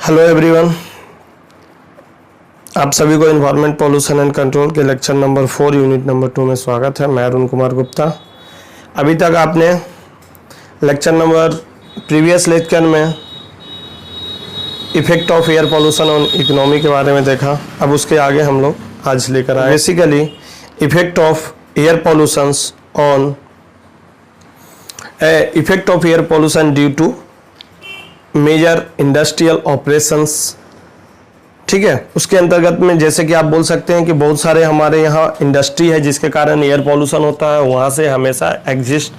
Hello everyone, आप सभी को इन्वायरमेंट पॉल्यूशन एंड कंट्रोल के लेक्चर नंबर 4 यूनिट नंबर 2 में स्वागत है। मैं अरुण कुमार गुप्ता। अभी तक आपने लेक्चर नंबर प्रीवियस लेक्चर में effect of air pollution on economy के बारे में देखा। अब उसके आगे हम लोग आज लेकर आए basically effect of air pollution on effect of air pollution due to major industrial operations. ठीक है, उसके अंतर्गत में जैसे कि आप बोल सकते हैं कि बहुत सारे हमारे यहाँ इंडस्ट्री है जिसके कारण एयर पॉल्यूशन होता है, वहाँ से हमेशा एग्जिस्ट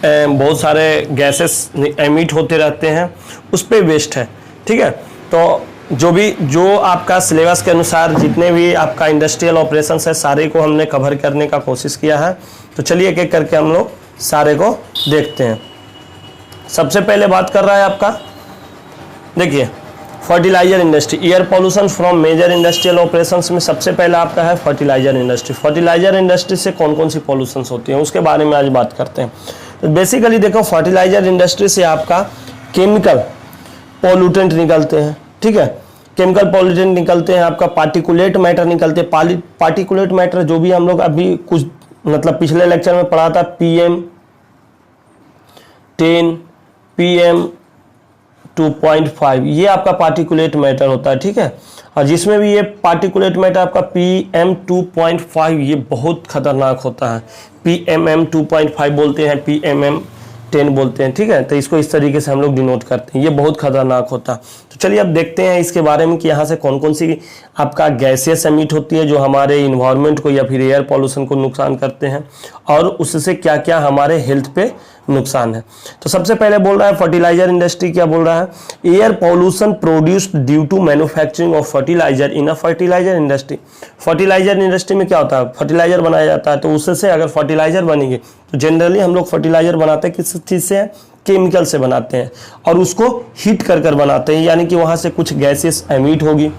बहुत सारे गैसेस एमिट होते रहते हैं, उस पर वेस्ट है। ठीक है, तो जो आपका सिलेबस के अनुसार जितने भी आपका इंडस्ट्रियल ऑपरेशंस है सारे को हमने कवर करने का कोशिश किया है। तो चलिए एक एक करके हम लोग सारे को देखते हैं। सबसे पहले बात कर रहा है आपका, देखिए fertilizer industry, air pollution from major industrial operations में सबसे पहला आपका है फर्टिलाइजर इंडस्ट्री। फर्टिलाइजर इंडस्ट्री से कौन कौन सी पॉल्यूशंस होती हैं उसके बारे में आज बात करते हैं। तो बेसिकली देखो, फर्टिलाइजर इंडस्ट्री से आपका केमिकल पॉल्यूटेंट निकलते हैं। ठीक है, केमिकल पॉल्यूटेंट निकलते हैं, आपका पार्टिकुलेट मैटर निकलते हैं। पार्टिकुलेट मैटर जो भी हम लोग अभी कुछ मतलब पिछले लेक्चर में पढ़ा था, PM10, PM2.5, ये आपका पार्टिकुलेट मैटर होता है। ठीक है, और जिसमें भी ये पार्टिकुलेट मैटर आपका PM2.5 ये बहुत खतरनाक होता है। PM2.5 बोलते हैं, PM10 बोलते हैं। ठीक है, तो इसको इस तरीके से हम लोग डिनोट करते हैं, ये बहुत खतरनाक होता है। तो चलिए अब देखते हैं इसके बारे में कि यहाँ से कौन कौन सी आपका गैसेस एमिट होती है जो हमारे इन्वायरमेंट को या फिर एयर पॉल्यूशन को नुकसान करते हैं, और उससे क्या क्या हमारे हेल्थ पे नुकसान है। तो सबसे पहले बोल रहा है फर्टिलाइजर इंडस्ट्री, क्या बोल रहा है, air pollution produced due to manufacturing of fertilizer in a fertilizer industry. Fertilizer industry में क्या होता है, फर्टिलाइजर बनाया जाता है, तो उससे अगर फर्टिलाइजर बनेंगे तो जनरली हम लोग फर्टिलाइजर बनाते हैं किस चीज़ से, केमिकल से बनाते हैं, और उसको हीट कर बनाते हैं, यानी कि वहाँ से कुछ गैसेस एमिट होगी,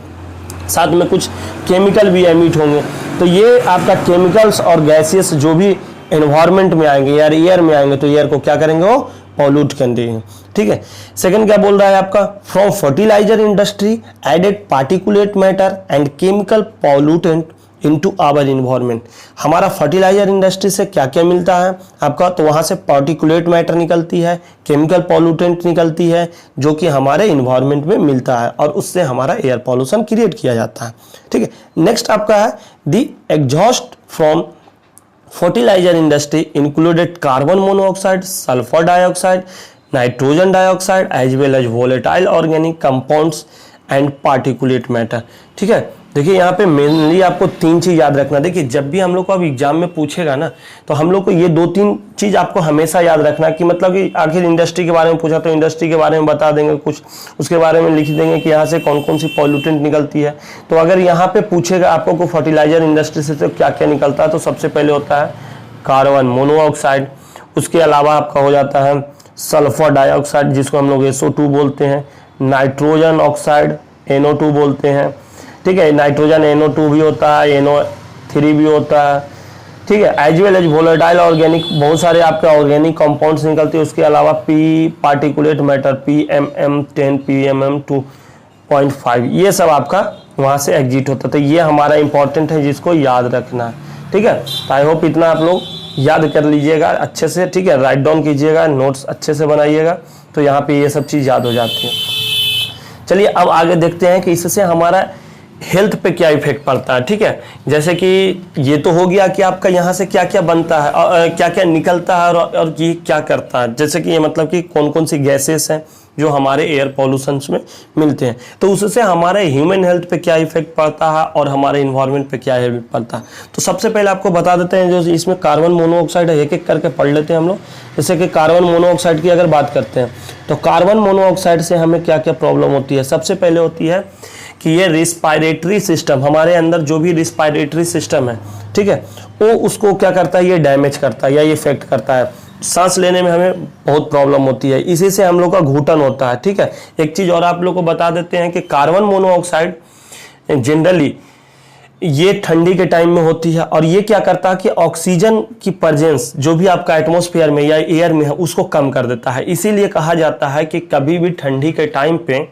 साथ में कुछ केमिकल भी एमिट होंगे। तो ये आपका केमिकल्स और गैसेस जो भी एनवायरनमेंट में आएंगे या एयर में आएंगे तो एयर को क्या करेंगे, वो पॉल्यूट करेंगे। ठीक है, सेकंड क्या बोल रहा है आपका, from fertilizer industry added particulate matter and chemical pollutant into our environment. हमारा फर्टिलाइजर इंडस्ट्री से क्या क्या मिलता है आपका, तो वहाँ से पार्टिकुलेट मैटर निकलती है, केमिकल पॉल्यूटेंट निकलती है जो कि हमारे इन्वायरमेंट में मिलता है, और उससे हमारा एयर पॉल्यूशन क्रिएट किया जाता है। ठीक है, नेक्स्ट आपका है the exhaust from fertilizer industry included carbon monoxide, sulphur dioxide, nitrogen dioxide as well as volatile organic compounds and particulate matter. ठीक है, देखिए यहाँ पे मेनली आपको 3 चीज़ याद रखना। देखिए जब भी हम लोग को अब एग्जाम में पूछेगा ना, तो हम लोग को ये 2-3 चीज़ आपको हमेशा याद रखना कि मतलब कि आखिर इंडस्ट्री के बारे में पूछा तो इंडस्ट्री के बारे में बता देंगे कुछ, उसके बारे में लिख देंगे कि यहाँ से कौन कौन सी पॉल्यूटेंट निकलती है। तो अगर यहाँ पे पूछेगा आपको को फर्टिलाइजर इंडस्ट्री से तो क्या क्या निकलता है, तो सबसे पहले होता है कार्बन मोनोऑक्साइड, उसके अलावा आपका हो जाता है सल्फर डाइऑक्साइड जिसको हम लोग SO2 बोलते हैं, नाइट्रोजन ऑक्साइड NO2 बोलते हैं। ठीक है, नाइट्रोजन NO2 भी होता है, NO3 भी होता है। ठीक है, as well as volatile organic, बहुत सारे आपके ऑर्गेनिक कंपाउंड्स निकलते हैं। उसके अलावा पार्टिकुलेट मैटर PM10, PM2.5 ये सब आपका वहाँ से एग्जिट होता है। तो ये हमारा इंपॉर्टेंट है जिसको याद रखना है। ठीक है, तो आई होप इतना आप लोग याद कर लीजिएगा अच्छे से। ठीक है, राइट डाउन कीजिएगा, नोट्स अच्छे से बनाइएगा, तो यहाँ पे ये सब चीज़ याद हो जाती है। चलिए अब आगे देखते हैं कि इससे हमारा हेल्थ पे क्या इफेक्ट पड़ता है। ठीक है, जैसे कि ये तो हो गया कि आपका यहाँ से क्या क्या बनता है और क्या क्या निकलता है और ये क्या करता है, जैसे कि ये मतलब कि कौन कौन सी गैसेस हैं जो हमारे एयर पॉल्यूशन में मिलते हैं, तो उससे हमारे ह्यूमन हेल्थ पे क्या इफेक्ट पड़ता है और हमारे इन्वायरमेंट पे क्या इफेक्ट पड़ता है। तो सबसे पहले आपको बता देते हैं, जो इसमें कार्बन मोनोऑक्साइड है, एक एक करके पढ़ लेते हैं हम लोग। जैसे कि कार्बन मोनोऑक्साइड की अगर बात करते हैं तो कार्बन मोनोऑक्साइड से हमें क्या क्या प्रॉब्लम होती है। सबसे पहले होती है कि ये रिस्पायरेटरी सिस्टम, हमारे अंदर जो भी रिस्पायरेटरी सिस्टम है, ठीक है, वो उसको क्या करता है, ये डैमेज करता है या ये इफेक्ट करता है। सांस लेने में हमें बहुत प्रॉब्लम होती है, इसी से हम लोग का घुटन होता है। ठीक है, एक चीज और आप लोग को बता देते हैं कि कार्बन मोनोऑक्साइड जनरली ये ठंडी के टाइम में होती है, और ये क्या करता है कि ऑक्सीजन की प्रेजेंस जो भी आपका एटमॉस्फेयर में या एयर में है उसको कम कर देता है। इसीलिए कहा जाता है कि कभी भी ठंडी के टाइम पे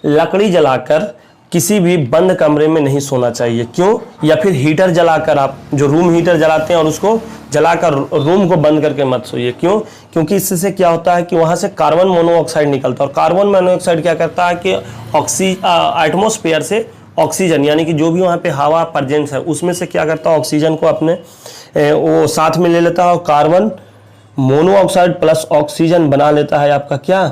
लकड़ी जलाकर किसी भी बंद कमरे में नहीं सोना चाहिए। क्यों? या फिर हीटर जलाकर, आप जो रूम हीटर जलाते हैं और उसको जलाकर रूम को बंद करके मत सोइए। क्यों? क्योंकि इससे क्या होता है कि वहाँ से कार्बन मोनोऑक्साइड निकलता है और कार्बन मोनोऑक्साइड क्या करता है कि एटमॉस्फेयर से ऑक्सीजन, यानी कि जो भी वहाँ पे हवा प्रेजेंस है उसमें से क्या करता है, ऑक्सीजन को अपने वो साथ में ले लेता है और कार्बन मोनोऑक्साइड प्लस ऑक्सीजन बना लेता है आपका क्या,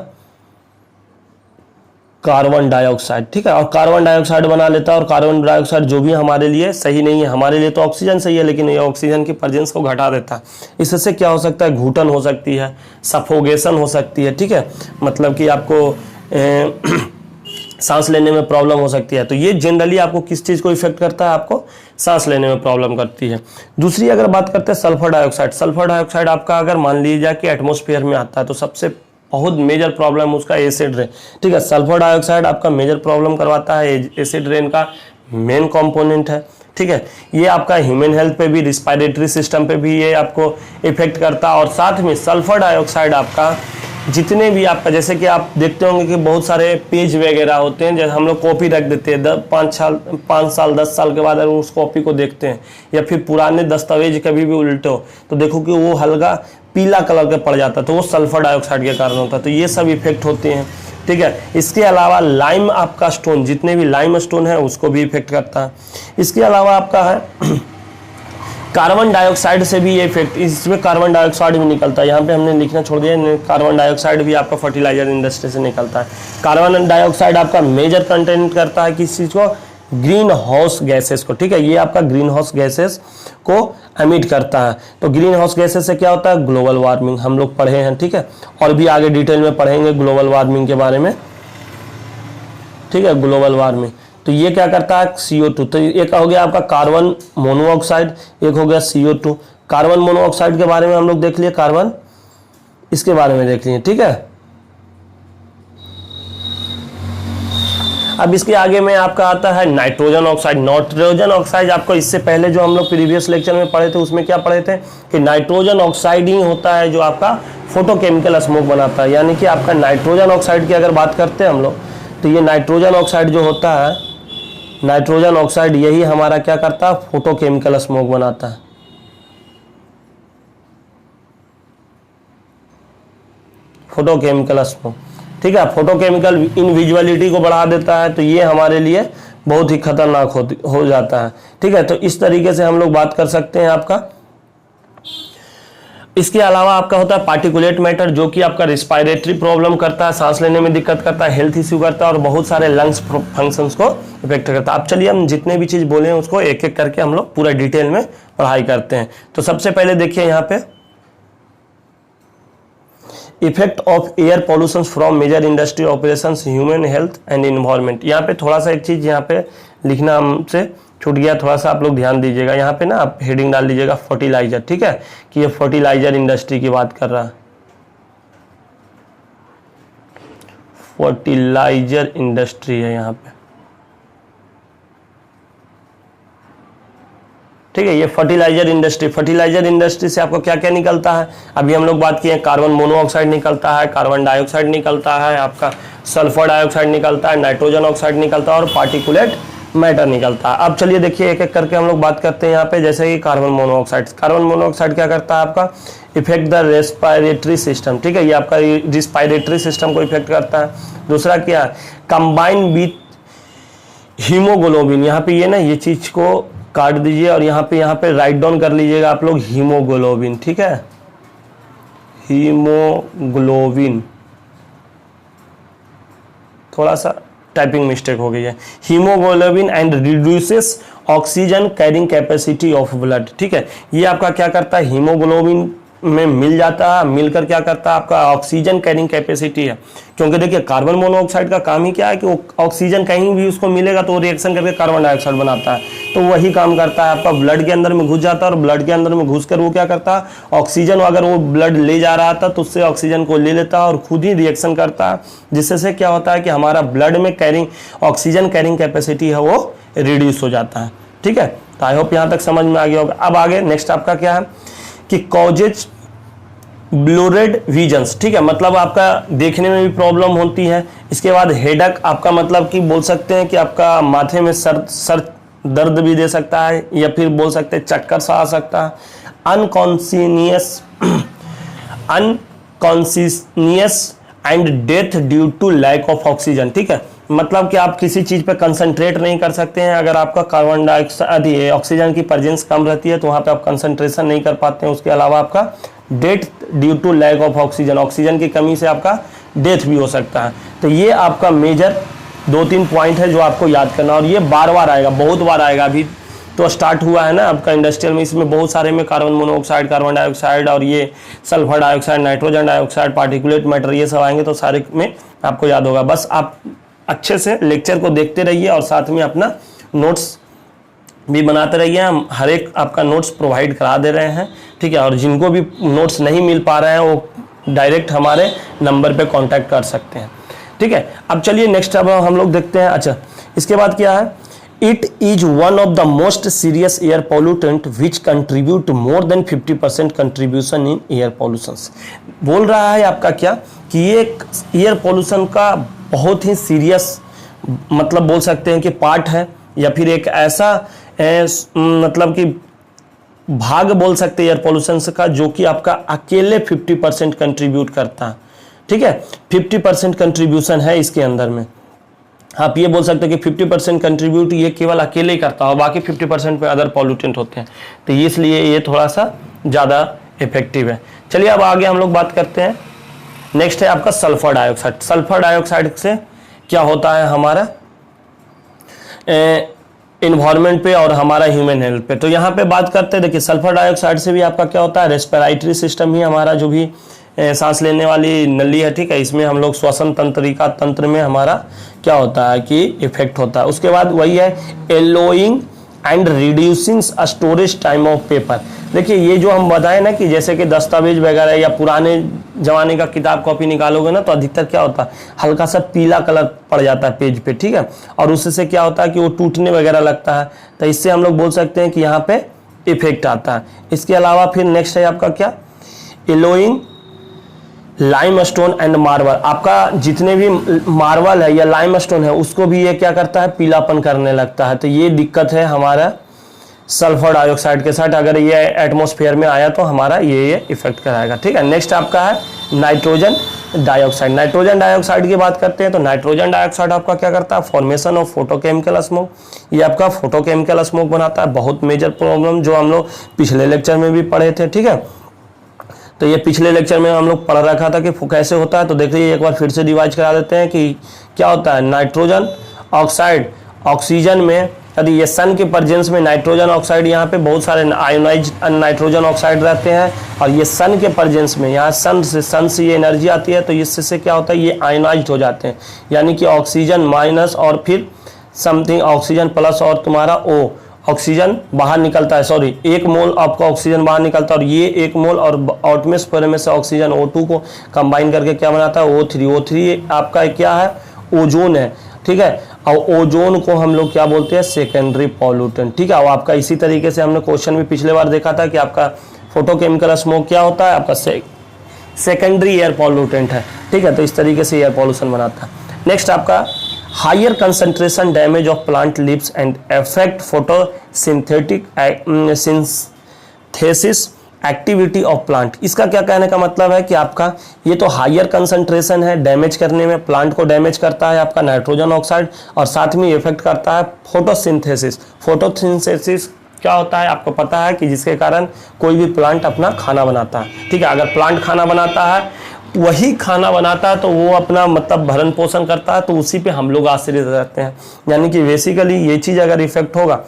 कार्बन डाइऑक्साइड। ठीक है, और कार्बन डाइऑक्साइड बना लेता है और कार्बन डाइऑक्साइड जो भी हमारे लिए सही नहीं है, हमारे लिए तो ऑक्सीजन सही है लेकिन ये ऑक्सीजन की प्रेजेंस को घटा देता है। इससे क्या हो सकता है, घुटन हो सकती है, सफोगेशन हो सकती है। ठीक है, मतलब कि आपको सांस लेने में प्रॉब्लम हो सकती है। तो ये जनरली आपको किस चीज़ को इफेक्ट करता है, आपको सांस लेने में प्रॉब्लम करती है। दूसरी अगर बात करते हैं सल्फर डाइऑक्साइड, सल्फर डाइऑक्साइड आपका अगर मान लीजिए कि एटमॉस्फेयर में आता है तो सबसे बहुत मेजर प्रॉब्लम उसका एसिड रेन। ठीक है, सल्फर डाइऑक्साइड आपका मेजर प्रॉब्लम करवाता है, एसिड रेन का मेन कंपोनेंट है। ठीक है, ये आपका ह्यूमन हेल्थ पे भी, रिस्पायरेटरी सिस्टम पे भी ये आपको इफेक्ट करता है। और साथ में सल्फर डाइऑक्साइड आपका जितने भी आपका, जैसे कि आप देखते होंगे कि बहुत सारे पेज वगैरह होते हैं, जैसे हम लोग कॉपी रख देते हैं 5 साल 10 साल के बाद अगर उस कॉपी को देखते हैं, या फिर पुराने दस्तावेज कभी भी उल्टे हो तो देखो कि वो हल्का पीला कलर का पड़ जाता है, तो वो सल्फर डाइऑक्साइड के कारण होता है। तो ये सब इफेक्ट होते हैं। ठीक है, इसके अलावा लाइम आपका स्टोन, जितने भी लाइम स्टोन है उसको भी इफेक्ट करता है। इसके अलावा आपका है कार्बन डाइऑक्साइड से भी ये इफेक्ट, इसमें कार्बन डाइऑक्साइड भी निकलता है। यहाँ पे हमने लिखना छोड़ दिया, कार्बन डाइऑक्साइड भी आपका फर्टिलाइजर इंडस्ट्री से निकलता है। कार्बन डाइऑक्साइड आपका मेजर कंटेंट करता है किस चीज़ को, ग्रीन हाउस गैसेस को। ठीक है, ये आपका ग्रीन हाउस गैसेस को एमिट करता है। तो ग्रीन हाउस गैसेस से क्या होता है, ग्लोबल वार्मिंग हम लोग पढ़े हैं। ठीक है, और भी आगे डिटेल में पढ़ेंगे ग्लोबल वार्मिंग के बारे में। ठीक है, ग्लोबल वार्मिंग तो ये क्या करता है, CO2। तो एक हो गया आपका कार्बन मोनोऑक्साइड, एक हो गया CO2। कार्बन मोनोऑक्साइड के बारे में हम लोग देख लिए, कार्बन इसके बारे में देख लिए। ठीक है, अब इसके आगे में आपका आता है नाइट्रोजन ऑक्साइड। नाइट्रोजन ऑक्साइड आपको इससे पहले जो हम लोग प्रीवियस लेक्चर में पढ़े थे उसमें क्या पढ़े थे कि नाइट्रोजन ऑक्साइड ही होता है जो आपका फोटोकेमिकल स्मोक बनाता है। यानी कि आपका नाइट्रोजन ऑक्साइड की अगर बात करते हैं हम लोग, तो ये नाइट्रोजन ऑक्साइड जो होता है, नाइट्रोजन ऑक्साइड यही हमारा क्या करता है, फोटोकेमिकल स्मोक बनाता है। Photochemical smoke. ठीक है, फोटोकेमिकल इनविजिबिलिटी को बढ़ा देता है, तो ये हमारे लिए बहुत ही खतरनाक हो जाता है। ठीक है, तो इस तरीके से हम लोग बात कर सकते हैं आपका। इसके अलावा आपका होता है पार्टिकुलेट मैटर, जो कि आपका रिस्पायरेटरी प्रॉब्लम करता है, सांस लेने में दिक्कत करता है, हेल्थ इश्यू करता है और बहुत सारे लंग्स फंक्शंस को इफेक्ट करता है। अब चलिए हम जितने भी चीज़ बोले हैं उसको एक एक करके हम लोग पूरा डिटेल में पढ़ाई करते हैं। तो सबसे पहले देखिए यहाँ पे effect of air pollution from major industry operations, human health and environment. यहाँ पे थोड़ा सा एक चीज़ यहाँ पे लिखना हमसे छूट गया, थोड़ा सा आप लोग ध्यान दीजिएगा। यहाँ पे ना आप हेडिंग डाल दीजिएगा फर्टिलाइजर। ठीक है, कि ये फर्टिलाइजर इंडस्ट्री की बात कर रहा है, फर्टिलाइजर इंडस्ट्री है यहाँ पे। ठीक है, ये फर्टिलाइजर इंडस्ट्री, फर्टिलाइजर इंडस्ट्री से आपको क्या क्या निकलता है, अभी हम लोग बात किए, कार्बन मोनोऑक्साइड निकलता है, कार्बन डाइऑक्साइड निकलता है, आपका सल्फर डाइऑक्साइड निकलता है, नाइट्रोजन ऑक्साइड निकलता है और पार्टिकुलेट मैटर निकलता है। अब चलिए देखिए एक एक करके हम लोग बात करते हैं यहाँ पे। जैसे कि कार्बन मोनोऑक्साइड, कार्बन मोनोऑक्साइड क्या करता है आपका, इफेक्ट द रेस्पायरेटरी सिस्टम। ठीक है, ये आपका रिस्पायरेटरी सिस्टम को इफेक्ट करता है। दूसरा क्या है, कंबाइन विथ हीमोग्लोबिन। यहाँ पे ये ना ये चीज को काट दीजिए और यहाँ पे राइट डाउन कर लीजिएगा आप लोग, हीमोग्लोबिन। ठीक है, हीमोग्लोबिन, थोड़ा सा टाइपिंग मिस्टेक हो गई है। Haemoglobin and reduces oxygen carrying capacity of blood. ठीक है, ये आपका क्या करता है, हीमोग्लोबिन में मिल जाता है, मिलकर क्या करता है आपका ऑक्सीजन कैरिंग कैपेसिटी है। क्योंकि देखिए कार्बन मोनोऑक्साइड का काम ही क्या है कि वो ऑक्सीजन कहीं भी उसको मिलेगा तो वो रिएक्शन करके कार्बन डाइऑक्साइड बनाता है, तो वही काम करता है आपका ब्लड के अंदर में घुस जाता है और ब्लड के अंदर में घुसकर वो क्या करता है, ऑक्सीजन अगर वो ब्लड ले जा रहा था तो उससे ऑक्सीजन को ले लेता है और खुद ही रिएक्शन करता है, जिससे क्या होता है कि हमारा ब्लड में कैरिंग ऑक्सीजन कैरिंग कैपेसिटी है वो रिड्यूस हो जाता है। ठीक है, तो आई होप यहाँ तक समझ में आ गया होगा। अब आगे नेक्स्ट आपका क्या है कि कॉजेज ब्लूरेड विजन्स, ठीक है, मतलब आपका देखने में भी प्रॉब्लम होती है। इसके बाद हेडक, आपका मतलब कि बोल सकते हैं कि आपका माथे में सर दर्द भी दे सकता है, या फिर बोल सकते हैं चक्कर सा आ सकता है। Unconscious and death due to lack of oxygen, ठीक है, मतलब कि आप किसी चीज पे कंसंट्रेट नहीं कर सकते हैं। अगर आपका कार्बन डाइऑक्साइड ऑक्सीजन की प्रेजेंस कम रहती है तो वहां पे आप कंसंट्रेशन नहीं कर पाते हैं। उसके अलावा आपका death due to lack of oxygen, oxygen की कमी से आपका डेथ भी हो सकता है। तो ये आपका मेजर 2-3 पॉइंट है जो आपको याद करना, और ये बार बार आएगा, बहुत बार आएगा। अभी तो स्टार्ट हुआ है ना आपका इंडस्ट्रियल में, इसमें बहुत सारे में कार्बन मोनोऑक्साइड, कार्बन डाइऑक्साइड और ये sulphur dioxide, nitrogen dioxide, particulate matter, ये सब आएंगे तो सारे में आपको याद होगा। बस आप अच्छे से लेक्चर को देखते रहिए और साथ में अपना नोट्स भी बनाते रहिए। हम हर एक आपका नोट्स प्रोवाइड करा दे रहे हैं, ठीक है, और जिनको भी नोट्स नहीं मिल पा रहे हैं वो डायरेक्ट हमारे नंबर पे कांटेक्ट कर सकते हैं, ठीक है। अब चलिए नेक्स्ट अब हम लोग देखते हैं। अच्छा, इसके बाद क्या है, it is one of the most serious air pollutant which contribute more than 50% contribution in air pollution. बोल रहा है आपका क्या कि ये एयर पॉल्यूशन का बहुत ही सीरियस मतलब बोल सकते हैं कि पार्ट है, या फिर एक ऐसा मतलब कि भाग बोल सकते हैं एयर पॉल्यूशन का, जो कि आपका अकेले 50% कंट्रीब्यूट करता है, ठीक है। 50% कंट्रीब्यूशन है इसके अंदर में। आप ये बोल सकते हैं कि 50% कंट्रीब्यूट ये केवल अकेले ही करता है, और बाकी 50% पे अदर पॉल्यूटेंट होते हैं, तो इसलिए ये थोड़ा सा ज़्यादा इफेक्टिव है। चलिए अब आगे हम लोग बात करते हैं। नेक्स्ट है आपका सल्फर डाइऑक्साइड। सल्फर डाइऑक्साइड से क्या होता है हमारा इन्वायरमेंट पे और हमारा ह्यूमन हेल्थ पे। तो यहाँ पे बात करते हैं, देखिए सल्फर डाइऑक्साइड से भी आपका क्या होता है, रेस्पिरेटरी सिस्टम ही हमारा जो भी सांस लेने वाली नली है, ठीक है, इसमें हम लोग श्वसन तंत्रिका तंत्र में हमारा क्या होता है कि इफेक्ट होता है। उसके बाद वही है allowing and reducing storage time of paper. देखिए ये जो हम बताएं ना कि जैसे कि दस्तावेज वगैरह या पुराने जमाने का किताब कॉपी निकालोगे ना, तो अधिकतर क्या होता है, हल्का सा पीला कलर पड़ जाता है पेज पे, ठीक है, और उससे क्या होता है कि वो टूटने वगैरह लगता है। तो इससे हम लोग बोल सकते हैं कि यहाँ पे इफेक्ट आता है। इसके अलावा फिर नेक्स्ट है आपका क्या, एलोइंग लाइमस्टोन एंड मार्बल। आपका जितने भी मार्बल है या लाइमस्टोन है उसको भी ये क्या करता है, पीलापन करने लगता है। तो ये दिक्कत है हमारा सल्फर डाइऑक्साइड के साथ। अगर ये एटमॉस्फेयर में आया तो हमारा ये इफेक्ट कराएगा, ठीक है। नेक्स्ट आपका है नाइट्रोजन डाइऑक्साइड। नाइट्रोजन डाइऑक्साइड की बात करते हैं तो नाइट्रोजन डाइऑक्साइड आपका क्या करता है, फॉर्मेशन ऑफ फोटोकेमिकल स्मोक। ये आपका फोटोकेमिकल स्मोक बनाता है, बहुत मेजर प्रॉब्लम जो हम लोग पिछले लेक्चर में भी पढ़े थे, ठीक है। तो ये पिछले लेक्चर में हम लोग पढ़ रखा था कि कैसे होता है। तो देखिए एक बार फिर से रिवाइज करा देते हैं कि क्या होता है। नाइट्रोजन ऑक्साइड ऑक्सीजन में, यदि ये सन के प्रेजेंस में नाइट्रोजन ऑक्साइड, यहाँ पे बहुत सारे आयोनाइज नाइट्रोजन ऑक्साइड रहते हैं, और ये सन के प्रेजेंस में यहाँ सन से ये एनर्जी आती है, तो इससे क्या होता है, ये आयोनाइज हो जाते हैं, यानी कि ऑक्सीजन माइनस और फिर समथिंग ऑक्सीजन प्लस और तुम्हारा O, ऑक्सीजन बाहर निकलता है, सॉरी 1 मोल आपका ऑक्सीजन बाहर निकलता है, और ये 1 मोल और एटमॉस्फेयर में से ऑक्सीजन O2 को कंबाइन करके क्या बनाता है, O3 आपका क्या है, ओजोन है, ठीक है। और ओजोन को हम लोग क्या बोलते हैं, सेकेंडरी पॉल्यूटेंट, ठीक है। और आपका इसी तरीके से हमने क्वेश्चन भी पिछले बार देखा था कि आपका फोटोकेमिकल स्मोक क्या होता है, आपका सेकेंडरी एयर पॉल्यूटेंट है, ठीक है। तो इस तरीके से एयर पॉल्यूशन बनाता है। नेक्स्ट आपका higher concentration damage of plant leaves and affect photosynthetic synthesis activity of plant. इसका क्या कहने का मतलब है कि आपका ये तो हायर कंसंट्रेशन है, डैमेज करने में, प्लांट को डैमेज करता है आपका नाइट्रोजन ऑक्साइड, और साथ में इफेक्ट करता है फोटोसिंथेसिस। फोटोसिंथेसिस क्या होता है आपको पता है कि जिसके कारण कोई भी प्लांट अपना खाना बनाता है, ठीक है। अगर प्लांट खाना बनाता है, वही खाना बनाता है, तो वो अपना मतलब भरण पोषण करता है, तो उसी पे हम लोग आश्रित रहते हैं। यानी कि बेसिकली ये चीज़ अगर इफेक्ट होगा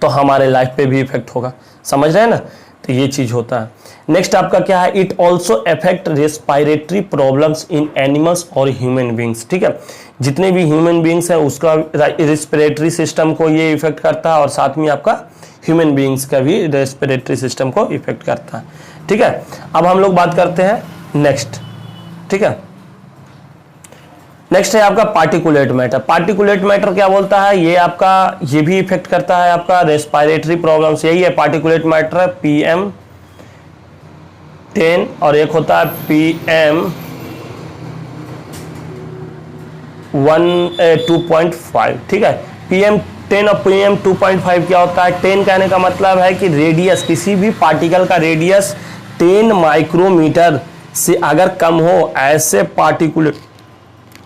तो हमारे लाइफ पे भी इफेक्ट होगा, समझ रहे हैं ना। तो ये चीज़ होता है। नेक्स्ट आपका क्या है, it also affect respiratory problems in animals और ह्यूमन बींग्स, ठीक है। जितने भी ह्यूमन बींग्स हैं उसका रेस्पिरेटरी सिस्टम को ये इफेक्ट करता है, और साथ में आपका ह्यूमन बींग्स का भी रेस्पिरेटरी सिस्टम को इफेक्ट करता है, ठीक है। अब हम लोग बात करते हैं नेक्स्ट, ठीक है। नेक्स्ट है आपका पार्टिकुलेट मैटर। पार्टिकुलेट मैटर क्या बोलता है, ये आपका ये भी इफेक्ट करता है आपका रेस्पिरेटरी प्रॉब्लम्स, यही है पार्टिकुलेट मैटर, PM 10 और एक होता है PM 2.5, ठीक है। PM 10 और PM 2.5 क्या होता है? 10 कहने का मतलब है कि रेडियस, किसी भी पार्टिकल का रेडियस 10 माइक्रोमीटर से अगर कम हो, ऐसे पार्टिकुलेट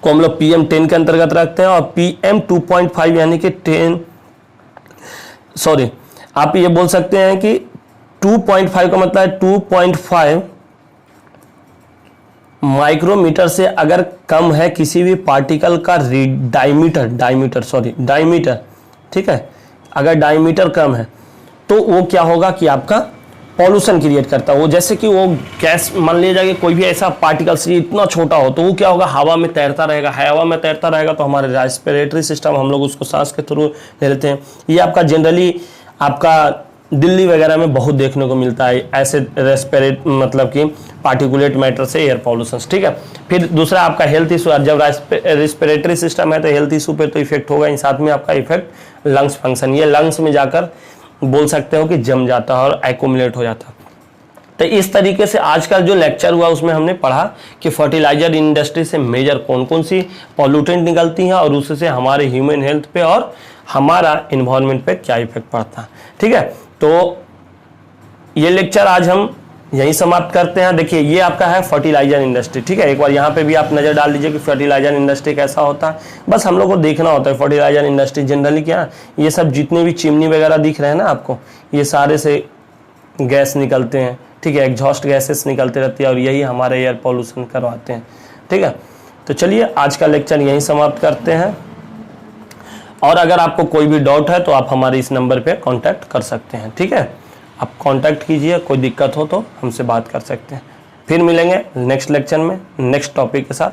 को हम लोग PM 10 के अंतर्गत रखते हैं। और PM 2.5 यानी कि 10, सॉरी, आप ये बोल सकते हैं कि 2.5 का मतलब है 2.5 माइक्रोमीटर से अगर कम है किसी भी पार्टिकल का डायमीटर, ठीक है। अगर डायमीटर कम है तो वो क्या होगा कि आपका पॉल्यूशन क्रिएट करता है। वो जैसे कि वो गैस, मान लीजिए कि कोई भी ऐसा पार्टिकल से इतना छोटा हो तो वो क्या होगा, हवा में तैरता रहेगा। हवा में तैरता रहेगा तो हमारे रेस्पिरेटरी सिस्टम, हम लोग उसको सांस के थ्रू ले लेते हैं। ये आपका जनरली आपका दिल्ली वगैरह में बहुत देखने को मिलता है ऐसे मतलब कि पार्टिकुलेट मैटर से एयर पॉल्यूशन, ठीक है। फिर दूसरा आपका हेल्थ इशू, जब रेस्पिरेटरी सिस्टम है तो हेल्थ इशू पे तो इफेक्ट होगा ही, साथ में आपका इफेक्ट लंग्स फंक्शन, ये लंग्स में जाकर बोल सकते हो कि जम जाता है और एक्यूमुलेट हो जाता है। तो इस तरीके से आज का जो लेक्चर हुआ उसमें हमने पढ़ा कि फर्टिलाइजर इंडस्ट्री से मेजर कौन कौन सी पॉल्यूटेंट निकलती हैं और उससे हमारे ह्यूमन हेल्थ पे और हमारा इन्वायरमेंट पे क्या इफेक्ट पड़ता है, ठीक है। तो ये लेक्चर आज हम यहीं समाप्त करते हैं। देखिए ये आपका है फर्टिलाइजर इंडस्ट्री, ठीक है। एक बार यहाँ पे भी आप नज़र डाल दीजिए कि फर्टिलाइजर इंडस्ट्री कैसा होता है। बस हम लोग को देखना होता है फर्टिलाइजर इंडस्ट्री जनरली क्या, ये सब जितने भी चिमनी वगैरह दिख रहे हैं ना आपको, ये सारे से गैस निकलते हैं, ठीक है। एग्जॉस्ट गैसेस निकलते रहती है और यही हमारे एयर पॉल्यूशन करवाते हैं, ठीक है। तो चलिए आज का लेक्चर यहीं समाप्त करते हैं। और अगर आपको कोई भी डाउट है तो आप हमारे इस नंबर पे कांटेक्ट कर सकते हैं, ठीक है। आप कांटेक्ट कीजिए, कोई दिक्कत हो तो हमसे बात कर सकते हैं। फिर मिलेंगे नेक्स्ट लेक्चर में नेक्स्ट टॉपिक के साथ।